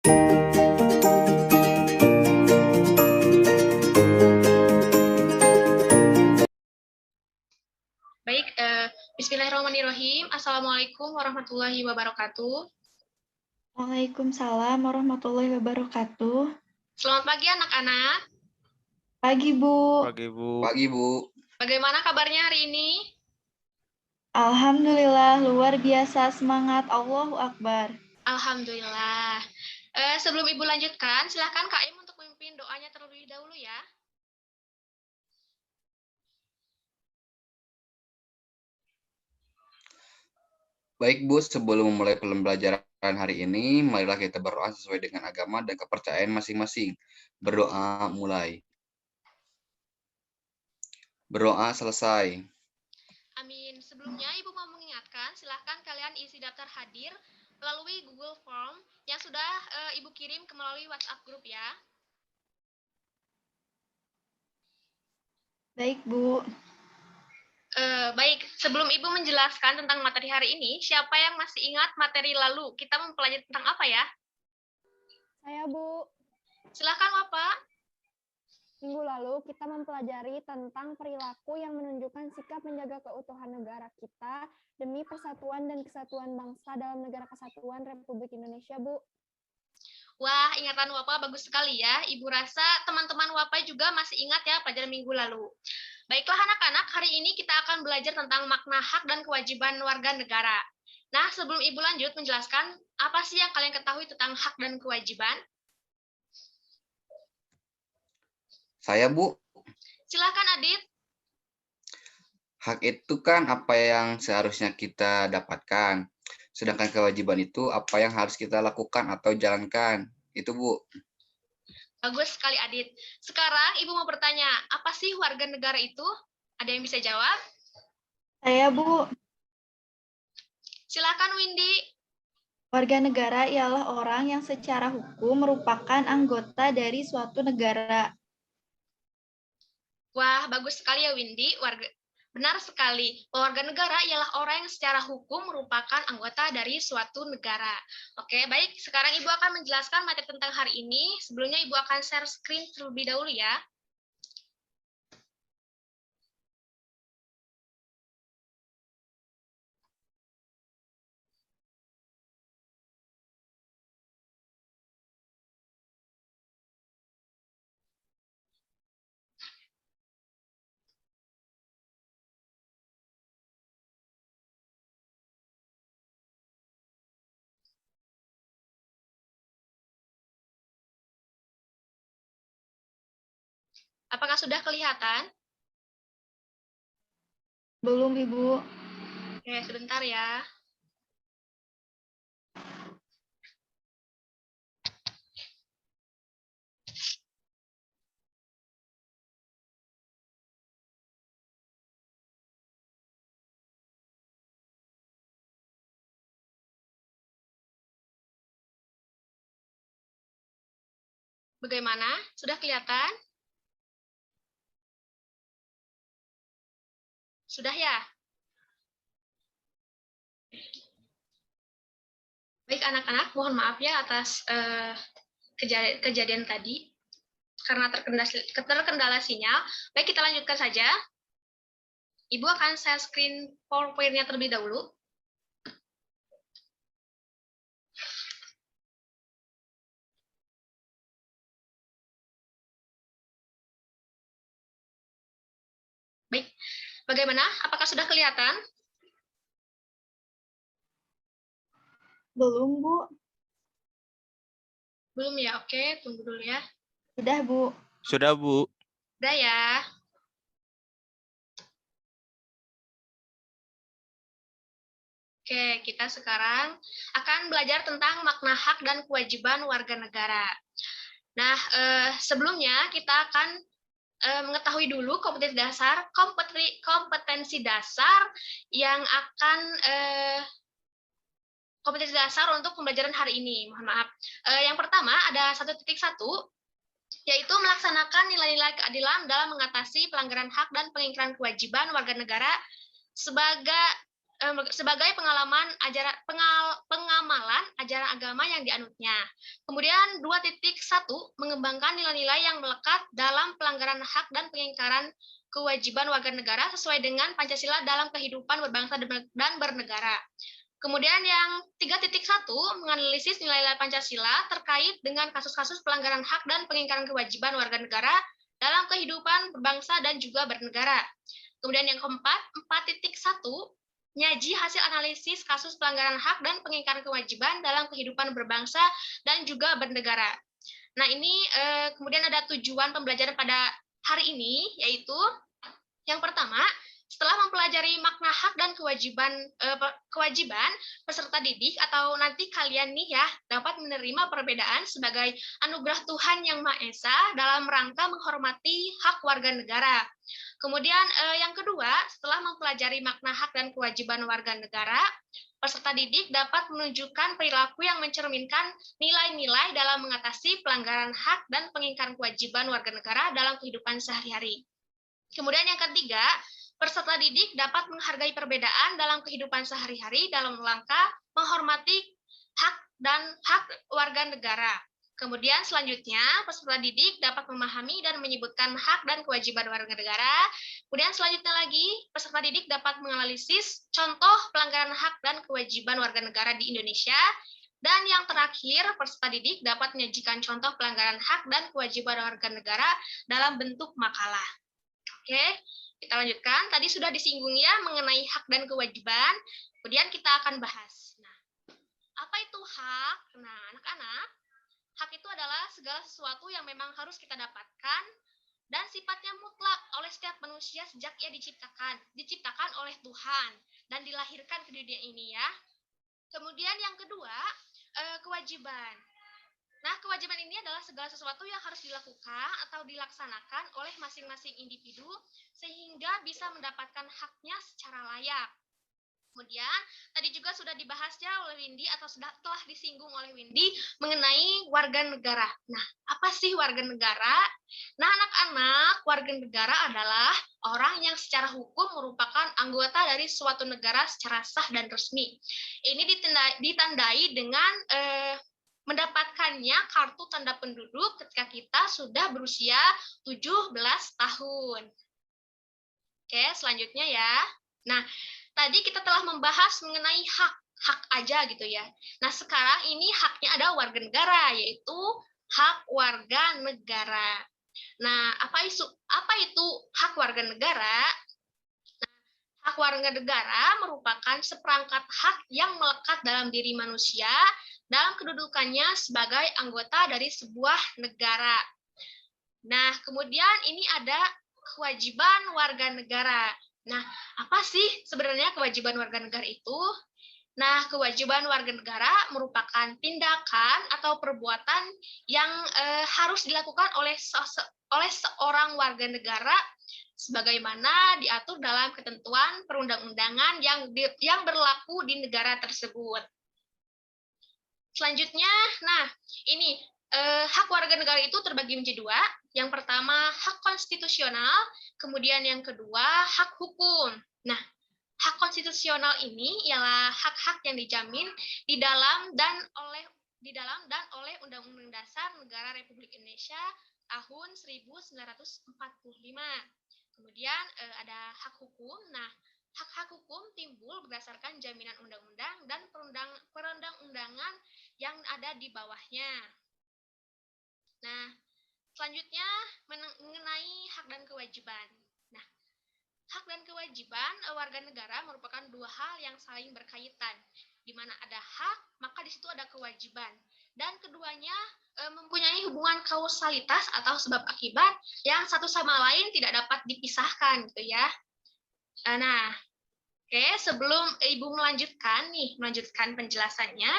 Baik, bismillahirrahmanirrahim. Assalamualaikum warahmatullahi wabarakatuh. Waalaikumsalam warahmatullahi wabarakatuh. Selamat pagi anak-anak. Pagi, Bu. Pagi, Bu. Pagi, Bu. Bagaimana kabarnya hari ini? Alhamdulillah, luar biasa semangat. Allahu Akbar. Alhamdulillah. Sebelum Ibu lanjutkan, silahkan Kak Im untuk memimpin doanya terlebih dahulu ya. Baik, Bu, sebelum memulai pembelajaran hari ini, marilah kita berdoa sesuai dengan agama dan kepercayaan masing-masing. Berdoa mulai. Berdoa selesai. Amin. Sebelumnya Ibu mau mengingatkan, silahkan kalian isi daftar hadir melalui Google Form yang sudah Ibu kirim ke melalui WhatsApp grup ya. Baik, Bu. Baik, sebelum Ibu menjelaskan tentang materi hari ini, siapa yang masih ingat materi lalu? Kita mempelajari tentang apa ya? Saya, Bu. Silakan, Bapak. Minggu lalu kita mempelajari tentang perilaku yang menunjukkan sikap menjaga keutuhan negara kita demi persatuan dan kesatuan bangsa dalam Negara Kesatuan Republik Indonesia, Bu. Wah, ingatan Bapak bagus sekali ya. Ibu rasa teman-teman Bapak juga masih ingat ya pelajaran minggu lalu. Baiklah anak-anak, hari ini kita akan belajar tentang makna hak dan kewajiban warga negara. Nah, sebelum Ibu lanjut menjelaskan, apa sih yang kalian ketahui tentang hak dan kewajiban? Saya, Bu. Silakan Adit. Hak itu kan apa yang seharusnya kita dapatkan. Sedangkan kewajiban itu apa yang harus kita lakukan atau jalankan. Itu, Bu. Bagus sekali Adit. Sekarang Ibu mau bertanya, apa sih warga negara itu? Ada yang bisa jawab? Saya, Bu. Silakan Windy. Warga negara ialah orang yang secara hukum merupakan anggota dari suatu negara. Wah, bagus sekali ya Windy. Benar sekali, warga negara ialah orang yang secara hukum merupakan anggota dari suatu negara. Oke, baik. Sekarang Ibu akan menjelaskan materi tentang hari ini. Sebelumnya Ibu akan share screen terlebih dahulu ya. Apakah sudah kelihatan? Belum, Ibu. Oke, sebentar ya. Bagaimana? Sudah kelihatan? Sudah ya? Baik anak-anak, mohon maaf ya atas kejadian tadi karena terkendala sinyal. Baik, kita lanjutkan saja. Ibu akan share screen PowerPoint-nya terlebih dahulu. Baik, bagaimana? Apakah sudah kelihatan? Belum, Bu. Belum ya? Oke, tunggu dulu ya. Sudah, Bu. Sudah, Bu. Udah ya. Oke, kita sekarang akan belajar tentang makna hak dan kewajiban warga negara. Nah, sebelumnya kita akan mengetahui dulu kompetensi dasar yang akan kompetensi dasar untuk pembelajaran hari ini. Mohon maaf. Yang pertama ada 1.1, yaitu melaksanakan nilai-nilai keadilan dalam mengatasi pelanggaran hak dan pengingkaran kewajiban warga negara sebagai sebagai pengamalan ajaran agama yang dianutnya. Kemudian 2.1 mengembangkan nilai-nilai yang melekat dalam pelanggaran hak dan pengingkaran kewajiban warga negara sesuai dengan Pancasila dalam kehidupan berbangsa dan bernegara. Kemudian yang 3.1 menganalisis nilai-nilai Pancasila terkait dengan kasus-kasus pelanggaran hak dan pengingkaran kewajiban warga negara dalam kehidupan berbangsa dan juga bernegara. Kemudian yang keempat, 4.1 nyaji hasil analisis kasus pelanggaran hak dan pengingkaran kewajiban dalam kehidupan berbangsa dan juga bernegara. Nah, ini kemudian ada tujuan pembelajaran pada hari ini, yaitu yang pertama, setelah mempelajari makna hak dan kewajiban peserta didik atau nanti kalian nih ya dapat menerima perbedaan sebagai anugerah Tuhan Yang Maha Esa dalam rangka menghormati hak warga negara. Kemudian yang kedua, setelah mempelajari makna hak dan kewajiban warga negara, peserta didik dapat menunjukkan perilaku yang mencerminkan nilai-nilai dalam mengatasi pelanggaran hak dan pengingkaran kewajiban warga negara dalam kehidupan sehari-hari. Kemudian yang ketiga, peserta didik dapat menghargai perbedaan dalam kehidupan sehari-hari dalam rangka menghormati hak warga negara. Kemudian selanjutnya, peserta didik dapat memahami dan menyebutkan hak dan kewajiban warga negara. Kemudian selanjutnya lagi, peserta didik dapat menganalisis contoh pelanggaran hak dan kewajiban warga negara di Indonesia. Dan yang terakhir, peserta didik dapat menyajikan contoh pelanggaran hak dan kewajiban warga negara dalam bentuk makalah. Oke, kita lanjutkan. Tadi sudah disinggung ya mengenai hak dan kewajiban. Kemudian kita akan bahas. Nah, apa itu hak? Nah, anak-anak, hak itu adalah segala sesuatu yang memang harus kita dapatkan dan sifatnya mutlak oleh setiap manusia sejak ia diciptakan oleh Tuhan dan dilahirkan ke dunia ini ya. Kemudian yang kedua, kewajiban. Nah, kewajiban ini adalah segala sesuatu yang harus dilakukan atau dilaksanakan oleh masing-masing individu sehingga bisa mendapatkan haknya secara layak. Kemudian, tadi juga sudah dibahasnya oleh Windy atau telah disinggung oleh Windy mengenai warga negara. Nah, apa sih warga negara? Nah, anak-anak, warga negara adalah orang yang secara hukum merupakan anggota dari suatu negara secara sah dan resmi. Ini ditandai dengan mendapatkannya kartu tanda penduduk ketika kita sudah berusia 17 tahun. Oke, selanjutnya ya. Nah, tadi kita telah membahas mengenai hak aja gitu ya. Nah, sekarang ini haknya ada warga negara, yaitu hak warga negara. Nah, apa itu hak warga negara? Nah, hak warga negara merupakan seperangkat hak yang melekat dalam diri manusia dalam kedudukannya sebagai anggota dari sebuah negara. Nah, kemudian ini ada kewajiban warga negara. Nah, apa sih sebenarnya kewajiban warga negara itu? Nah, kewajiban warga negara merupakan tindakan atau perbuatan yang harus dilakukan oleh seorang warga negara sebagaimana diatur dalam ketentuan perundang-undangan yang berlaku di negara tersebut. Selanjutnya, nah ini hak warga negara itu terbagi menjadi dua. Yang pertama, hak konstitusional, kemudian yang kedua, hak hukum. Nah, hak konstitusional ini ialah hak-hak yang dijamin di dalam dan oleh Undang-Undang Dasar Negara Republik Indonesia tahun 1945. Kemudian ada hak hukum. Nah, hak-hak hukum timbul berdasarkan jaminan undang-undang dan perundang-undangan yang ada di bawahnya. Nah, selanjutnya mengenai hak dan kewajiban. Nah, hak dan kewajiban warga negara merupakan dua hal yang saling berkaitan. Di mana ada hak, maka di situ ada kewajiban. Dan keduanya mempunyai hubungan kausalitas atau sebab akibat yang satu sama lain tidak dapat dipisahkan gitu ya. Nah, oke, sebelum Ibu melanjutkan penjelasannya,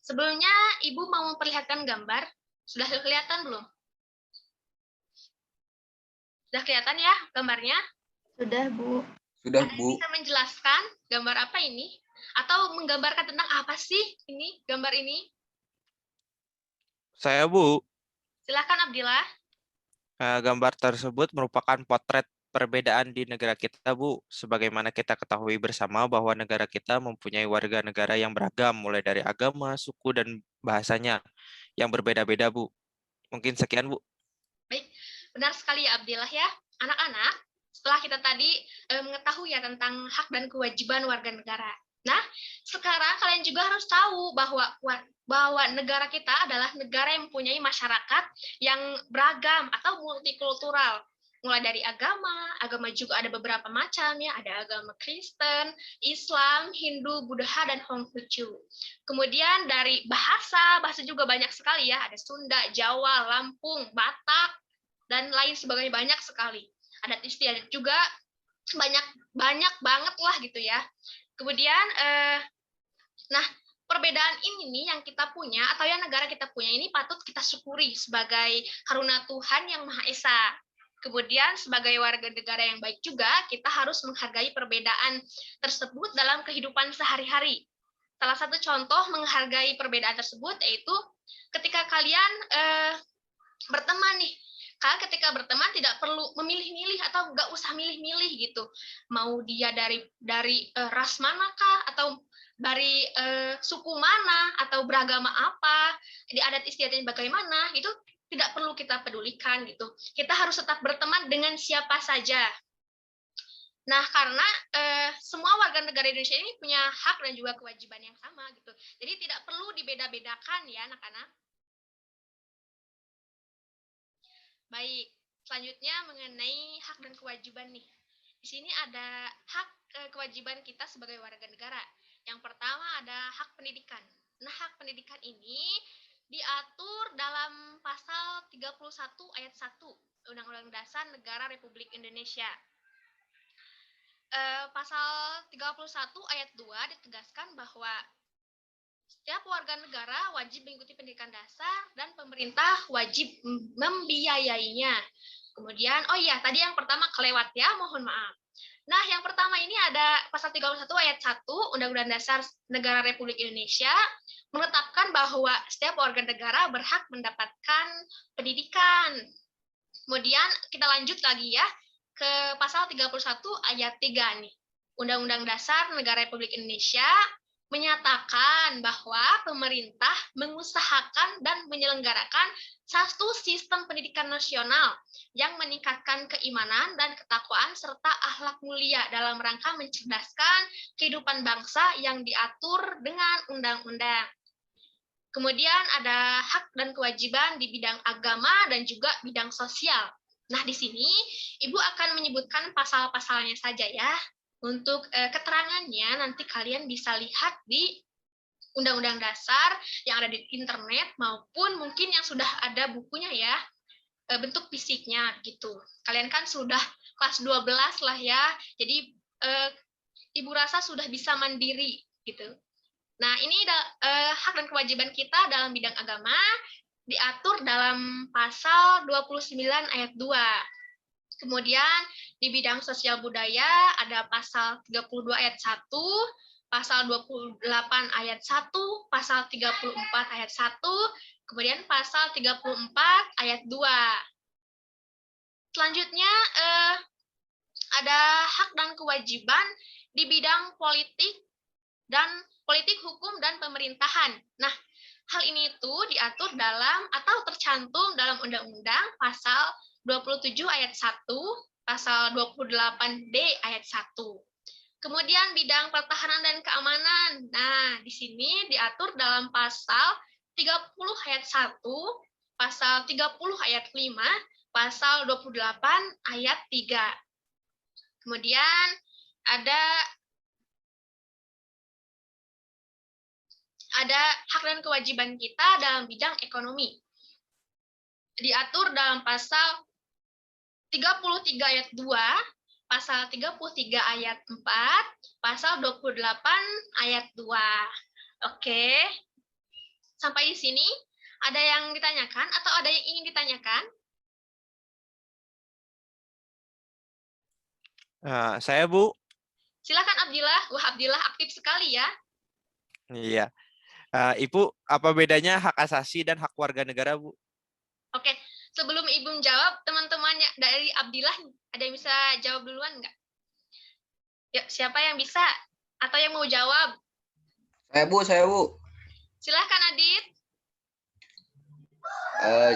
sebelumnya Ibu mau memperlihatkan gambar. Sudah kelihatan belum? Sudah kelihatan ya gambarnya? Sudah, Bu. Sudah, Ada yang Bu. bisa menjelaskan gambar apa ini? Atau menggambarkan tentang apa sih ini gambar ini? Saya, Bu. Silakan Abdillah. Gambar tersebut merupakan potret perbedaan di negara kita, Bu. Sebagaimana kita ketahui bersama bahwa negara kita mempunyai warga negara yang beragam, mulai dari agama, suku, dan bahasanya yang berbeda-beda, Bu. Mungkin sekian, Bu. Baik, benar sekali ya Abdillah ya. Anak-anak, setelah kita tadi mengetahui ya tentang hak dan kewajiban warga negara. Nah, sekarang kalian juga harus tahu bahwa negara kita adalah negara yang mempunyai masyarakat yang beragam atau multikultural. Mulai dari agama juga ada beberapa macam ya, ada agama Kristen, Islam, Hindu, Buddha, dan Konghucu. Kemudian dari bahasa juga banyak sekali ya, ada Sunda, Jawa, Lampung, Batak, dan lain sebagainya, banyak sekali. Adat istiadat juga banyak banget lah gitu ya. Kemudian, nah perbedaan ini nih yang kita punya atau yang negara kita punya ini patut kita syukuri sebagai karunia Tuhan yang Maha Esa. Kemudian sebagai warga negara yang baik juga, kita harus menghargai perbedaan tersebut dalam kehidupan sehari-hari. Salah satu contoh menghargai perbedaan tersebut yaitu ketika kalian berteman nih. Kalian ketika berteman tidak perlu memilih-milih atau nggak usah milih-milih gitu. Mau dia dari ras manakah atau dari suku mana atau beragama apa, di adat istiadatnya bagaimana, itu tidak perlu kita pedulikan gitu. Kita harus tetap berteman dengan siapa saja. Nah, karena semua warga negara Indonesia ini punya hak dan juga kewajiban yang sama gitu. Jadi tidak perlu dibeda-bedakan ya, anak-anak. Baik, selanjutnya mengenai hak dan kewajiban nih. Di sini ada hak kewajiban kita sebagai warga negara. Yang pertama ada hak pendidikan. Nah, hak pendidikan ini diatur dalam pasal 31 ayat 1 Undang-Undang Dasar Negara Republik Indonesia. Pasal 31 ayat 2 ditegaskan bahwa setiap warga negara wajib mengikuti pendidikan dasar dan pemerintah wajib membiayainya. Kemudian, oh iya, tadi yang pertama kelewat ya, mohon maaf. Nah, yang pertama ini ada pasal 31 ayat 1 Undang-Undang Dasar Negara Republik Indonesia menetapkan bahwa setiap warga negara berhak mendapatkan pendidikan. Kemudian kita lanjut lagi ya ke pasal 31 ayat 3 nih. Undang-Undang Dasar Negara Republik Indonesia menyatakan bahwa pemerintah mengusahakan dan menyelenggarakan satu sistem pendidikan nasional yang meningkatkan keimanan dan ketakwaan serta akhlak mulia dalam rangka mencerdaskan kehidupan bangsa yang diatur dengan undang-undang. Kemudian ada hak dan kewajiban di bidang agama dan juga bidang sosial. Nah, di sini Ibu akan menyebutkan pasal-pasalnya saja ya. Untuk keterangannya nanti kalian bisa lihat di Undang-Undang Dasar yang ada di internet maupun mungkin yang sudah ada bukunya ya, bentuk fisiknya gitu. Kalian kan sudah kelas 12 lah ya, jadi Ibu rasa sudah bisa mandiri gitu. Nah, ini hak dan kewajiban kita dalam bidang agama diatur dalam pasal 29 ayat 2. Kemudian di bidang sosial budaya ada pasal 32 ayat 1, pasal 28 ayat 1, pasal 34 ayat 1, kemudian pasal 34 ayat 2. Selanjutnya ada hak dan kewajiban di bidang politik, hukum, dan pemerintahan. Nah, hal ini itu diatur dalam atau tercantum dalam Undang-Undang pasal 27 ayat 1, pasal 28D ayat 1. Kemudian bidang pertahanan dan keamanan. Nah, di sini diatur dalam pasal 30 ayat 1, pasal 30 ayat 5, pasal 28 ayat 3. Kemudian ada hak dan kewajiban kita dalam bidang ekonomi. Diatur dalam pasal 33 ayat 2, pasal 33 ayat 4, pasal 28 ayat 2. Oke. Sampai di sini ada yang ditanyakan atau ada yang ingin ditanyakan? Saya, Bu. Silakan Abdillah. Wah, Abdillah aktif sekali ya. Iya. Ibu, apa bedanya hak asasi dan hak warga negara, Bu? Oke, Sebelum Ibu menjawab, teman-temannya dari Abdillah, ada yang bisa jawab duluan nggak? Ya, siapa yang bisa? Atau yang mau jawab? Saya, Bu. Silahkan, Adit.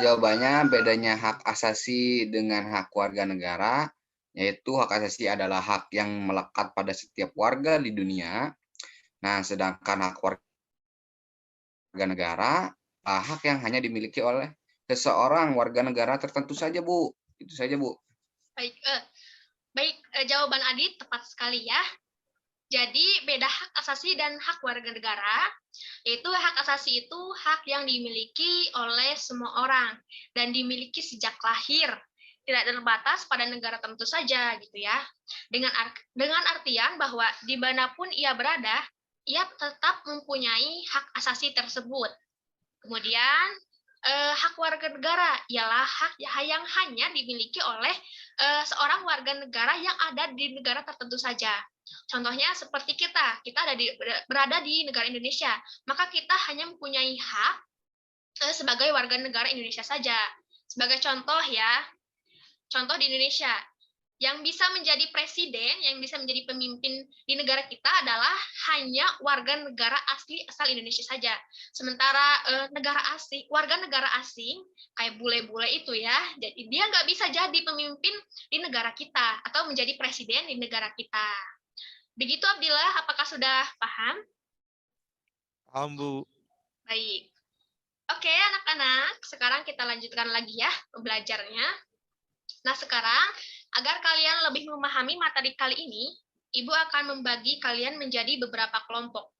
Jawabannya bedanya hak asasi dengan hak warga negara, yaitu hak asasi adalah hak yang melekat pada setiap warga di dunia. Nah, sedangkan hak warga negara, hak yang hanya dimiliki oleh seseorang warga negara tertentu saja, Bu. Itu saja, Bu. Baik, jawaban Adit tepat sekali ya. Jadi beda hak asasi dan hak warga negara, yaitu hak asasi itu hak yang dimiliki oleh semua orang dan dimiliki sejak lahir, tidak terbatas pada negara tertentu saja gitu ya. Dengan artian bahwa dimanapun ia berada, ia tetap mempunyai hak asasi tersebut. Kemudian hak warga negara ialah hak yang hanya dimiliki oleh seorang warga negara yang ada di negara tertentu saja. Contohnya seperti kita berada di negara Indonesia, maka kita hanya mempunyai hak sebagai warga negara Indonesia saja. Sebagai contoh ya, contoh di Indonesia, yang bisa menjadi presiden, yang bisa menjadi pemimpin di negara kita adalah hanya warga negara asli asal Indonesia saja. Sementara warga negara asing, kayak bule-bule itu ya, jadi dia nggak bisa jadi pemimpin di negara kita atau menjadi presiden di negara kita. Begitu Abdillah, apakah sudah paham? Paham, Bu. Baik. Oke, anak-anak, sekarang kita lanjutkan lagi ya belajarnya. Nah, sekarang agar kalian lebih memahami materi kali ini, Ibu akan membagi kalian menjadi beberapa kelompok.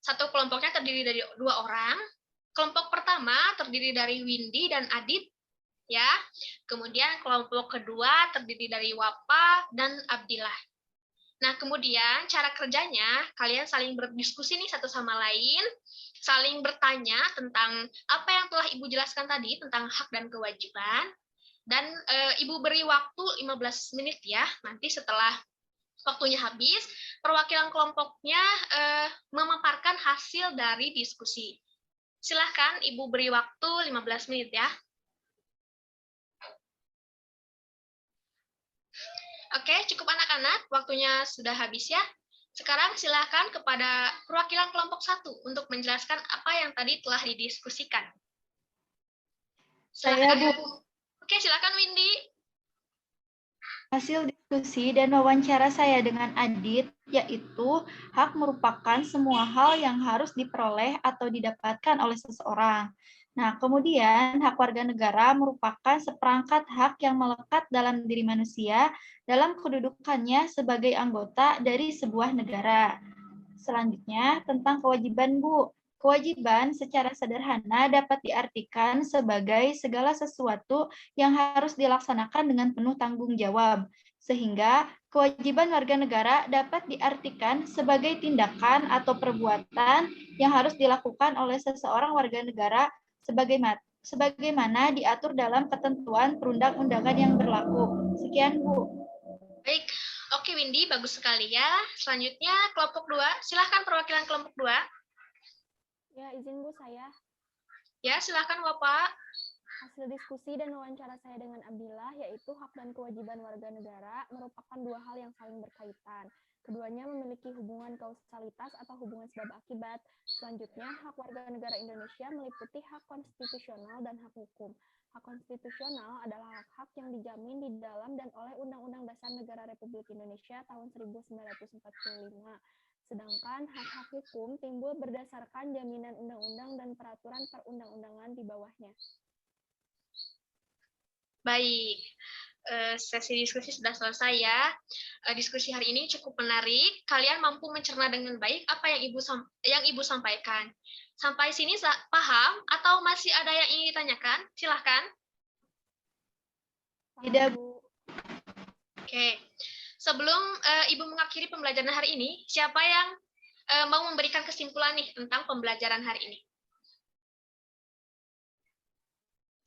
Satu kelompoknya terdiri dari 2 orang. Kelompok pertama terdiri dari Windy dan Adit, ya. Kemudian kelompok kedua terdiri dari Wapa dan Abdillah. Nah, kemudian cara kerjanya, kalian saling berdiskusi nih satu sama lain, saling bertanya tentang apa yang telah Ibu jelaskan tadi, tentang hak dan kewajiban, dan Ibu beri waktu 15 menit ya, nanti setelah waktunya habis, perwakilan kelompoknya memaparkan hasil dari diskusi. Silahkan Ibu beri waktu 15 menit ya. Oke, cukup anak-anak, waktunya sudah habis ya. Sekarang silakan kepada perwakilan kelompok 1 untuk menjelaskan apa yang tadi telah didiskusikan. Saya, Bu. Oke, silakan Windy. Hasil diskusi dan wawancara saya dengan Adit, yaitu hak merupakan semua hal yang harus diperoleh atau didapatkan oleh seseorang. Nah, kemudian hak warga negara merupakan seperangkat hak yang melekat dalam diri manusia dalam kedudukannya sebagai anggota dari sebuah negara. Selanjutnya, tentang kewajiban, Bu. Kewajiban secara sederhana dapat diartikan sebagai segala sesuatu yang harus dilaksanakan dengan penuh tanggung jawab, sehingga kewajiban warga negara dapat diartikan sebagai tindakan atau perbuatan yang harus dilakukan oleh seseorang warga negara sebagaimana diatur dalam ketentuan perundang-undangan yang berlaku. Sekian, Bu. Baik, oke Windy, bagus sekali ya. Selanjutnya kelompok 2, silahkan perwakilan kelompok 2. Ya, izin Bu saya. Ya, silahkan Bapak. Hasil diskusi dan wawancara saya dengan Abdillah, yaitu hak dan kewajiban warga negara, merupakan 2 hal yang saling berkaitan. Keduanya memiliki hubungan kausalitas atau hubungan sebab akibat. Selanjutnya, hak warga negara Indonesia meliputi hak konstitusional dan hak hukum. Hak konstitusional adalah hak-hak yang dijamin di dalam dan oleh Undang-Undang Dasar Negara Republik Indonesia tahun 1945. Sedangkan hak-hak hukum timbul berdasarkan jaminan undang-undang dan peraturan perundang-undangan di bawahnya. Baik, sesi diskusi sudah selesai ya. Diskusi hari ini cukup menarik. Kalian mampu mencerna dengan baik apa yang Ibu sampaikan. Sampai sini paham atau masih ada yang ingin ditanyakan? Silahkan. Tidak, Bu. Oke. Sebelum Ibu mengakhiri pembelajaran hari ini, siapa yang mau memberikan kesimpulan nih tentang pembelajaran hari ini?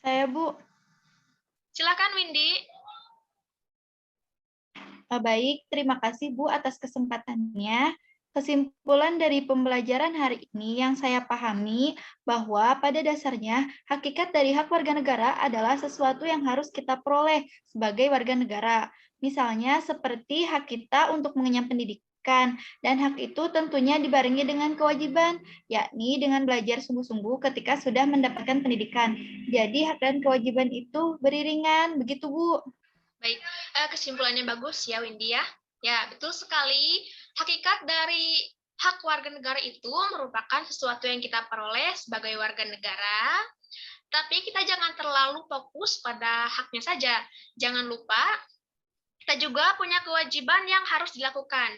Saya, Bu. Silakan Windy. Baik, terima kasih Bu atas kesempatannya. Kesimpulan dari pembelajaran hari ini yang saya pahami bahwa pada dasarnya hakikat dari hak warga negara adalah sesuatu yang harus kita peroleh sebagai warga negara. Misalnya seperti hak kita untuk mengenyam pendidikan, dan hak itu tentunya dibarengi dengan kewajiban, yakni dengan belajar sungguh-sungguh ketika sudah mendapatkan pendidikan. Jadi hak dan kewajiban itu beriringan, begitu Bu. Baik, kesimpulannya bagus ya Windy ya. Ya, betul sekali. Hakikat dari hak warga negara itu merupakan sesuatu yang kita peroleh sebagai warga negara, tapi kita jangan terlalu fokus pada haknya saja. Jangan lupa, kita juga punya kewajiban yang harus dilakukan.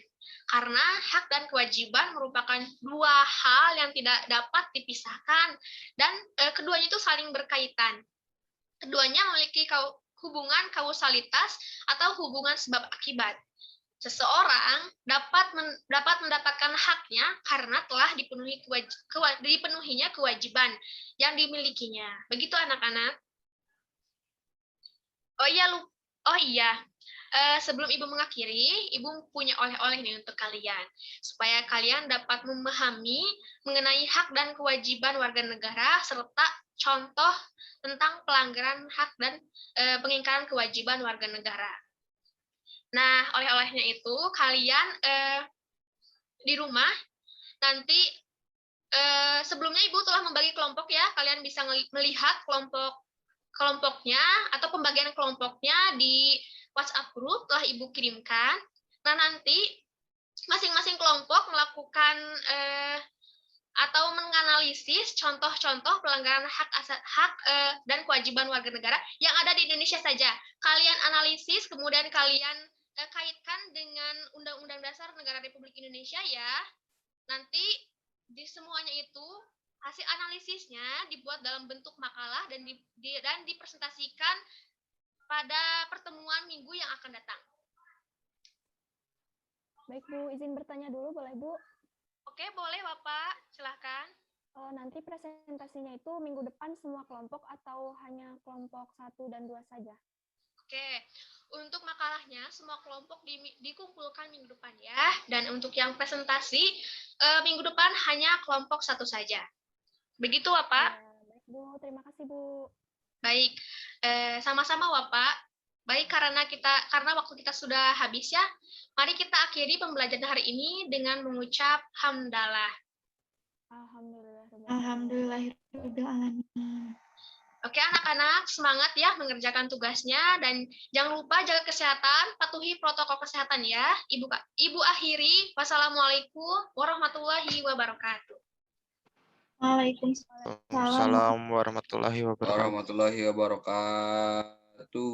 Karena hak dan kewajiban merupakan dua hal yang tidak dapat dipisahkan, dan keduanya itu saling berkaitan. Keduanya memiliki hubungan kausalitas atau hubungan sebab akibat. Seseorang dapat mendapatkan haknya karena telah dipenuhinya kewajiban yang dimilikinya. Begitu anak-anak. Oh iya, sebelum Ibu mengakhiri, Ibu punya oleh-oleh nih untuk kalian. Supaya kalian dapat memahami mengenai hak dan kewajiban warga negara, serta contoh tentang pelanggaran hak dan pengingkaran kewajiban warga negara. Nah, oleh-olehnya itu kalian di rumah nanti sebelumnya Ibu telah membagi kelompok ya. Kalian bisa melihat kelompoknya atau pembagian kelompoknya di WhatsApp group telah Ibu kirimkan. Nah, nanti masing-masing kelompok melakukan atau menganalisis contoh-contoh pelanggaran hak dan kewajiban warga negara yang ada di Indonesia saja. Kalian analisis, kemudian kalian kaitkan dengan Undang-Undang Dasar Negara Republik Indonesia ya. Nanti di semuanya itu hasil analisisnya dibuat dalam bentuk makalah dan dipresentasikan pada pertemuan minggu yang akan datang. Baik Bu, izin bertanya dulu boleh Bu? Oke, boleh Bapak, silahkan. Nanti presentasinya itu minggu depan semua kelompok atau hanya kelompok 1 dan 2 saja? Oke, untuk makalahnya semua kelompok dikumpulkan minggu depan ya. Dan untuk yang presentasi minggu depan hanya kelompok 1 saja. Begitu Bapak? Baik Bu, terima kasih Bu. Baik, sama-sama Bapak. Baik, karena waktu kita sudah habis ya, mari kita akhiri pembelajaran hari ini dengan mengucap hamdalah. Alhamdulillahirabbil alamin. Oke anak-anak, semangat ya mengerjakan tugasnya dan jangan lupa jaga kesehatan, patuhi protokol kesehatan ya. Ibu akhiri, wassalamualaikum warahmatullahi wabarakatuh. Waalaikumsalam Assalamualaikum warahmatullahi wabarakatuh. Warahmatullahi wabarakatuh.